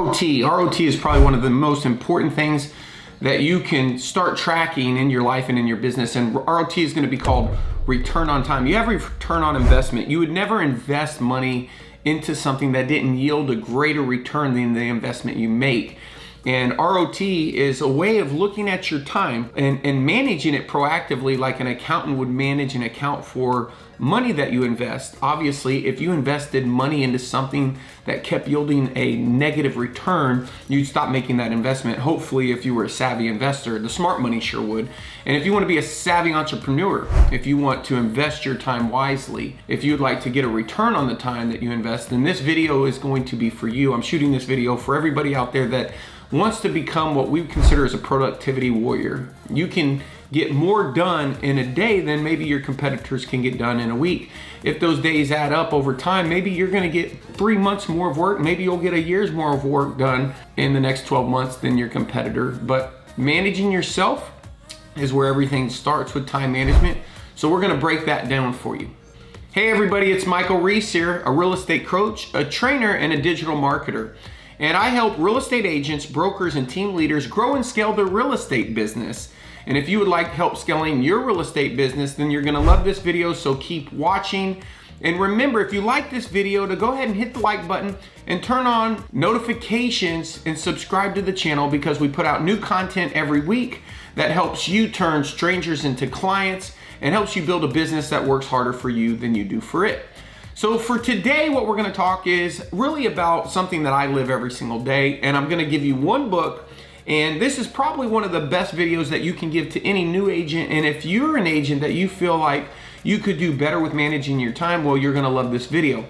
ROT. ROT is probably one of the most important things that you can start tracking in your life and in your business. And ROT is going to be called return on time. You have return on investment. You would never invest money into something that didn't yield a greater return than the investment you make. And ROT is a way of looking at your time and managing it proactively, like an accountant would manage an account for money that you invest. Obviously, if you invested money into something that kept yielding a negative return, you'd stop making that investment. Hopefully, if you were a savvy investor, the smart money sure would. And if you want to be a savvy entrepreneur, if you want to invest your time wisely, if you'd like to get a return on the time that you invest, then this video is going to be for you. I'm shooting this video for everybody out there that wants to become what we consider as a productivity warrior. You can get more done in a day than maybe your competitors can get done in a week. If those days add up over time, maybe you're gonna get 3 months more of work, maybe you'll get a year's more of work done in the next 12 months than your competitor. But managing yourself is where everything starts with time management. So we're gonna break that down for you. Hey everybody, it's Michael Reese here, a real estate coach, a trainer, and a digital marketer. And I help real estate agents, brokers, and team leaders grow and scale their real estate business. And if you would like help scaling your real estate business, then you're gonna love this video, so keep watching. And remember, if you like this video, to go ahead and hit the like button and turn on notifications and subscribe to the channel, because we put out new content every week that helps you turn strangers into clients and helps you build a business that works harder for you than you do for it. So for today, what we're gonna talk is really about something that I live every single day, and I'm gonna give you one book, and this is probably one of the best videos that you can give to any new agent. And if you're an agent that you feel like you could do better with managing your time, well, you're gonna love this video.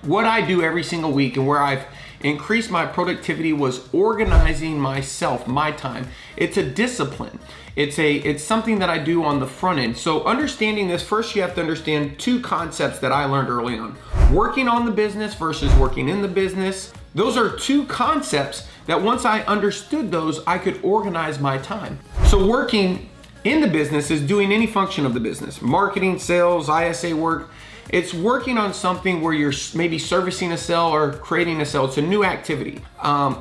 What I do every single week and where I've increased my productivity was organizing myself, my time. It's a discipline. It's something that I do on the front end. So understanding this, first you have to understand two concepts that I learned early on. Working on the business versus working in the business. Those are two concepts that once I understood those, I could organize my time. So working in the business is doing any function of the business. Marketing, sales, ISA work. It's working on something where you're maybe servicing a sale or creating a sale. It's a new activity.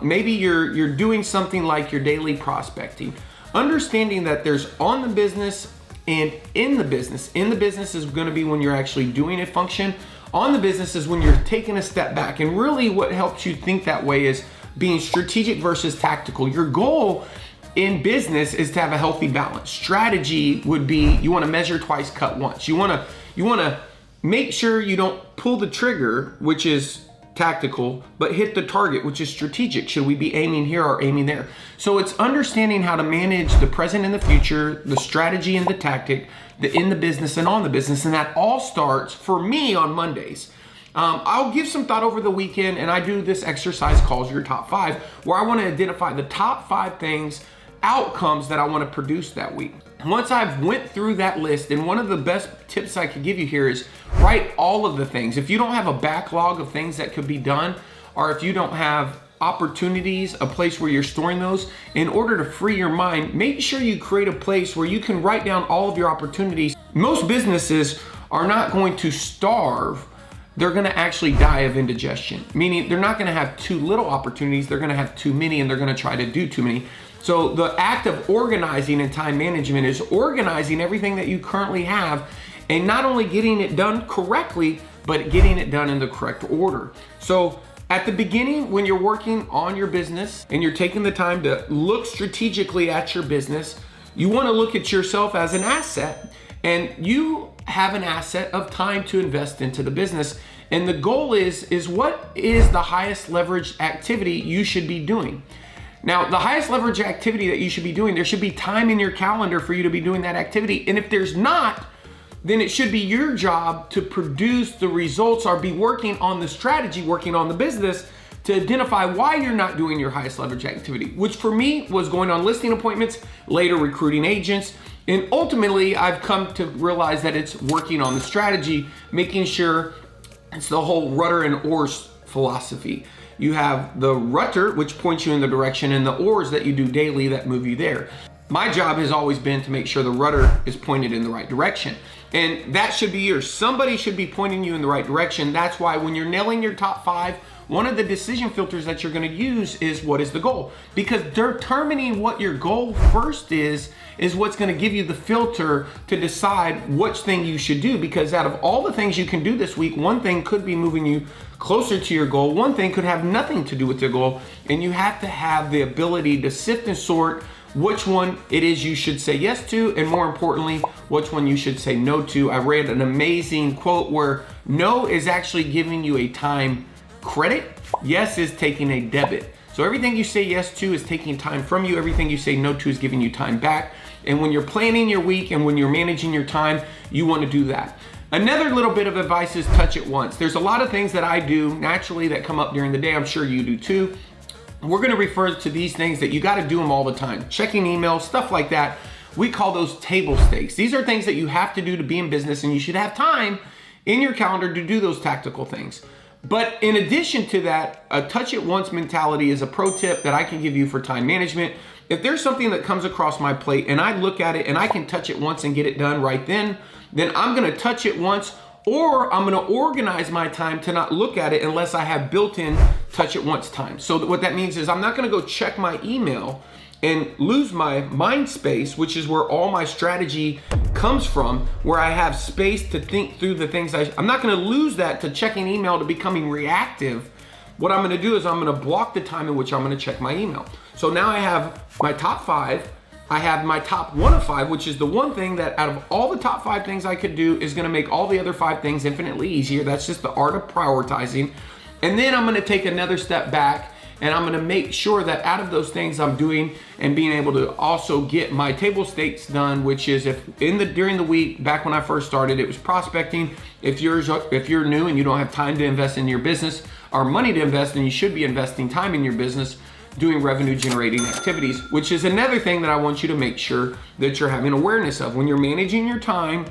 Maybe you're doing something like your daily prospecting. Understanding that there's on the business and in the business. In the business is gonna be when you're actually doing a function. On the business is when you're taking a step back. And really what helps you think that way is being strategic versus tactical. Your goal in business is to have a healthy balance. Strategy would be, you wanna measure twice, cut once. You wanna make sure you don't pull the trigger, which is tactical, but hit the target, which is strategic. Should we be aiming here or aiming there? So it's understanding how to manage the present and the future, the strategy and the tactic, the in the business and on the business. And that all starts for me on Mondays. I'll give some thought over the weekend, and I do this exercise called Your Top 5, where I want to identify the top 5 things, outcomes that I want to produce that week. Once I've went through that list, and one of the best tips I could give you here is write all of the things. If you don't have a backlog of things that could be done, or if you don't have opportunities, a place where you're storing those, in order to free your mind, make sure you create a place where you can write down all of your opportunities. Most businesses are not going to starve. They're gonna actually die of indigestion, meaning they're not gonna have too little opportunities, they're gonna have too many, and they're gonna try to do too many. So the act of organizing and time management is organizing everything that you currently have, and not only getting it done correctly, but getting it done in the correct order. So at the beginning, when you're working on your business and you're taking the time to look strategically at your business, you wanna look at yourself as an asset, and you have an asset of time to invest into the business. And the goal is what is the highest leverage activity you should be doing? Now, the highest leverage activity that you should be doing, there should be time in your calendar for you to be doing that activity. And if there's not, then it should be your job to produce the results or be working on the strategy, working on the business to identify why you're not doing your highest leverage activity, which for me was going on listing appointments, later recruiting agents. And ultimately, I've come to realize that it's working on the strategy, making sure it's the whole rudder and oars philosophy. You have the rudder, which points you in the direction, and the oars that you do daily that move you there. My job has always been to make sure the rudder is pointed in the right direction. And that should be yours. Somebody should be pointing you in the right direction. That's why when you're nailing your top 5 one of the decision filters that you're going to use is what is the goal? Because determining what your goal first is what's going to give you the filter to decide which thing you should do. Because out of all the things you can do this week, one thing could be moving you closer to your goal. One thing could have nothing to do with your goal. And you have to have the ability to sift and sort which one it is you should say yes to, and more importantly, which one you should say no to. I read an amazing quote where no is actually giving you a time credit. Yes is taking a debit. So everything you say yes to is taking time from you. Everything you say no to is giving you time back. And when you're planning your week and when you're managing your time, you want to do that. Another little bit of advice is touch it once. There's a lot of things that I do naturally that come up during the day. I'm sure you do too. We're going to refer to these things that you got to do them all the time. Checking emails, stuff like that. We call those table stakes. These are things that you have to do to be in business, and you should have time in your calendar to do those tactical things. But in addition to that, a touch it once mentality is a pro tip that I can give you for time management. If there's something that comes across my plate and I look at it and I can touch it once and get it done right then I'm going to touch it once, or I'm going to organize my time to not look at it unless I have built-in touch it once time. So what that means is I'm not going to go check my email and lose my mind space, which is where all my strategy comes from, where I have space to think through the things I'm not going to lose that to checking email, to becoming reactive. What I'm going to do is I'm going to block the time in which I'm going to check my email. So now I have my top 5. I have my top 1 of 5, which is the one thing that out of all the top 5 things I could do is going to make all the other 5 things infinitely easier. That's just the art of prioritizing. And then I'm going to take another step back, and I'm going to make sure that out of those things I'm doing and being able to also get my table stakes done, which is during the week, back when I first started, it was prospecting. If you're new and you don't have time to invest in your business or money to invest, then you should be investing time in your business doing revenue generating activities, which is another thing that I want you to make sure that you're having awareness of. When you're managing your time,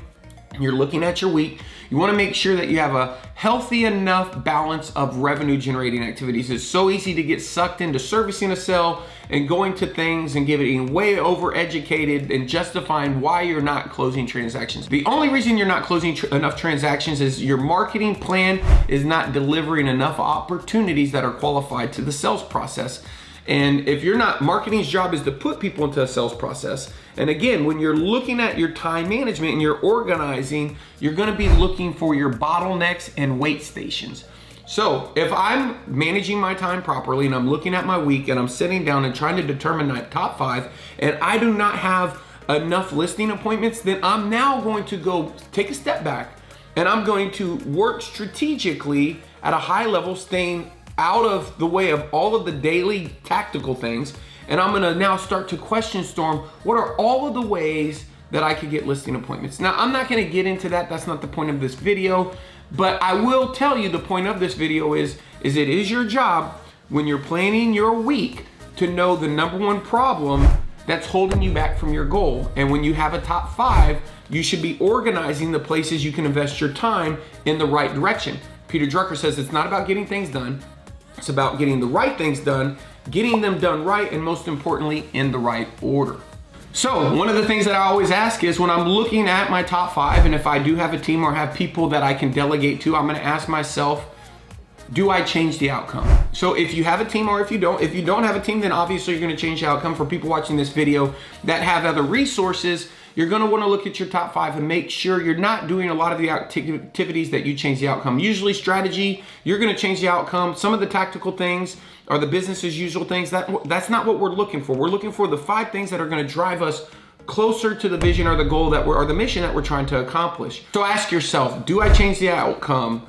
you're looking at your week, you want to make sure that you have a healthy enough balance of revenue generating activities. It's so easy to get sucked into servicing a sale and going to things and getting way over educated and justifying why you're not closing transactions. The only reason you're not closing enough transactions is your marketing plan is not delivering enough opportunities that are qualified to the sales process. And if you're not, marketing's job is to put people into a sales process. And again, when you're looking at your time management and you're organizing, you're gonna be looking for your bottlenecks and wait stations. So if I'm managing my time properly and I'm looking at my week and I'm sitting down and trying to determine my top 5 and I do not have enough listing appointments, then I'm now going to go take a step back and I'm going to work strategically at a high level, staying out of the way of all of the daily tactical things. And I'm gonna now start to question storm, what are all of the ways that I could get listing appointments? Now, I'm not gonna get into that. That's not the point of this video, but I will tell you the point of this video is it is your job when you're planning your week to know the number 1 problem that's holding you back from your goal. And when you have a top 5, you should be organizing the places you can invest your time in the right direction. Peter Drucker says it's not about getting things done. It's about getting the right things done, getting them done right, and most importantly, in the right order. So one of the things that I always ask is when I'm looking at my top 5, and if I do have a team or have people that I can delegate to, I'm gonna ask myself, do I change the outcome? So if you have a team or if you don't have a team, then obviously you're gonna change the outcome. For people watching this video that have other resources, you're gonna wanna look at your top 5 and make sure you're not doing a lot of the activities that you change the outcome. Usually strategy, you're gonna change the outcome. Some of the tactical things are the business as usual things. That's not what we're looking for. We're looking for the 5 things that are gonna drive us closer to the vision or the goal or the mission that we're trying to accomplish. So ask yourself, do I change the outcome?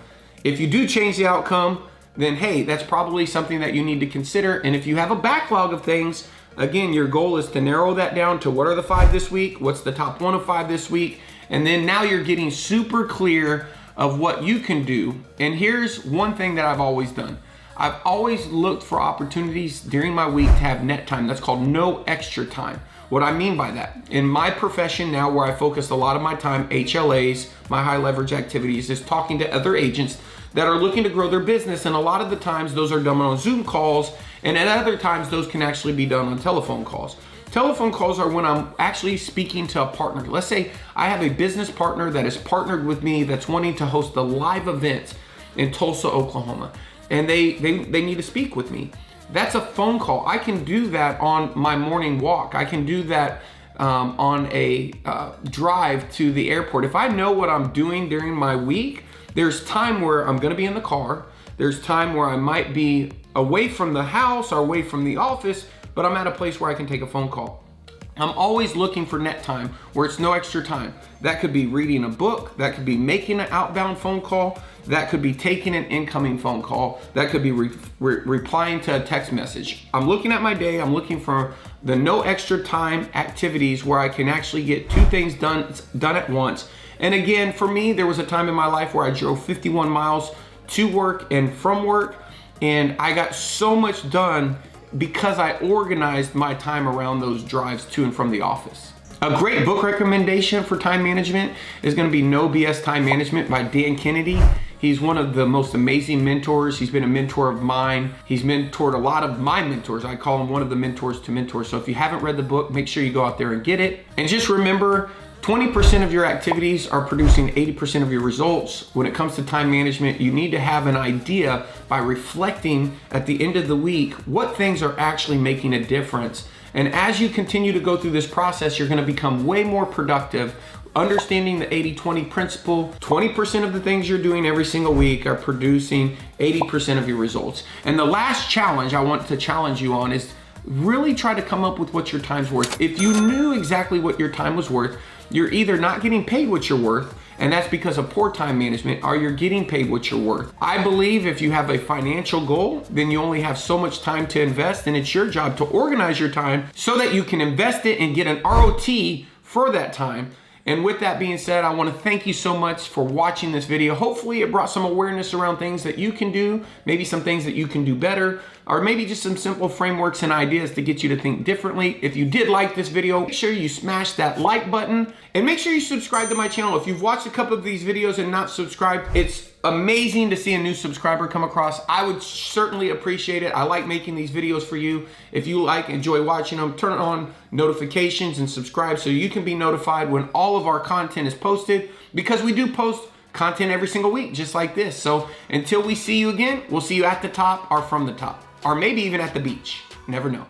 If you do change the outcome, then hey, that's probably something that you need to consider. And if you have a backlog of things, again, your goal is to narrow that down to what are the 5 this week, what's the top 1 of 5 this week, and then now you're getting super clear of what you can do. And here's one thing that I've always done. I've always looked for opportunities during my week to have net time. That's called no extra time. What I mean by that, in my profession now where I focus a lot of my time, HLAs, my high leverage activities, is talking to other agents that are looking to grow their business. And a lot of the times those are done on Zoom calls, and at other times those can actually be done on telephone calls. Telephone calls are when I'm actually speaking to a partner. Let's say I have a business partner that is partnered with me that's wanting to host a live event in Tulsa, Oklahoma. and they need to speak with me. That's a phone call. I can do that on my morning walk. I can do that on a drive to the airport. If I know what I'm doing during my week, there's time where I'm gonna be in the car. There's time where I might be away from the house or away from the office, but I'm at a place where I can take a phone call. I'm always looking for net time where it's no extra time. That could be reading a book, that could be making an outbound phone call, that could be taking an incoming phone call, that could be replying to a text message. I'm looking at my day, I'm looking for the no extra time activities where I can actually get two things done at once. And again, for me, there was a time in my life where I drove 51 miles to work and from work, and I got so much done because I organized my time around those drives to and from the office. A great book recommendation for time management is going to be No BS Time Management by Dan Kennedy. He's one of the most amazing mentors. He's been a mentor of mine. He's mentored a lot of my mentors. I call him one of the mentors to mentors. So if you haven't read the book, make sure you go out there and get it. And just remember, 20% of your activities are producing 80% of your results. When it comes to time management, you need to have an idea by reflecting at the end of the week what things are actually making a difference. And as you continue to go through this process, you're going to become way more productive, understanding the 80-20 principle. 20% of the things you're doing every single week are producing 80% of your results. And the last challenge I want to challenge you on is really try to come up with what your time's worth. If you knew exactly what your time was worth, you're either not getting paid what you're worth, and that's because of poor time management, or you're getting paid what you're worth. I believe if you have a financial goal, then you only have so much time to invest, and it's your job to organize your time so that you can invest it and get an ROT for that time. And with that being said, I want to thank you so much for watching this video. Hopefully it brought some awareness around things that you can do, maybe some things that you can do better, or maybe just some simple frameworks and ideas to get you to think differently. If you did like this video, make sure you smash that like button and make sure you subscribe to my channel. If you've watched a couple of these videos and not subscribed, it's amazing to see a new subscriber come across. I would certainly appreciate it. I like making these videos for you. If you enjoy watching them, turn on notifications and subscribe so you can be notified when all of our content is posted, because we do post content every single week just like this. So until we see you again, we'll see you at the top or from the top, or maybe even at the beach. Never know.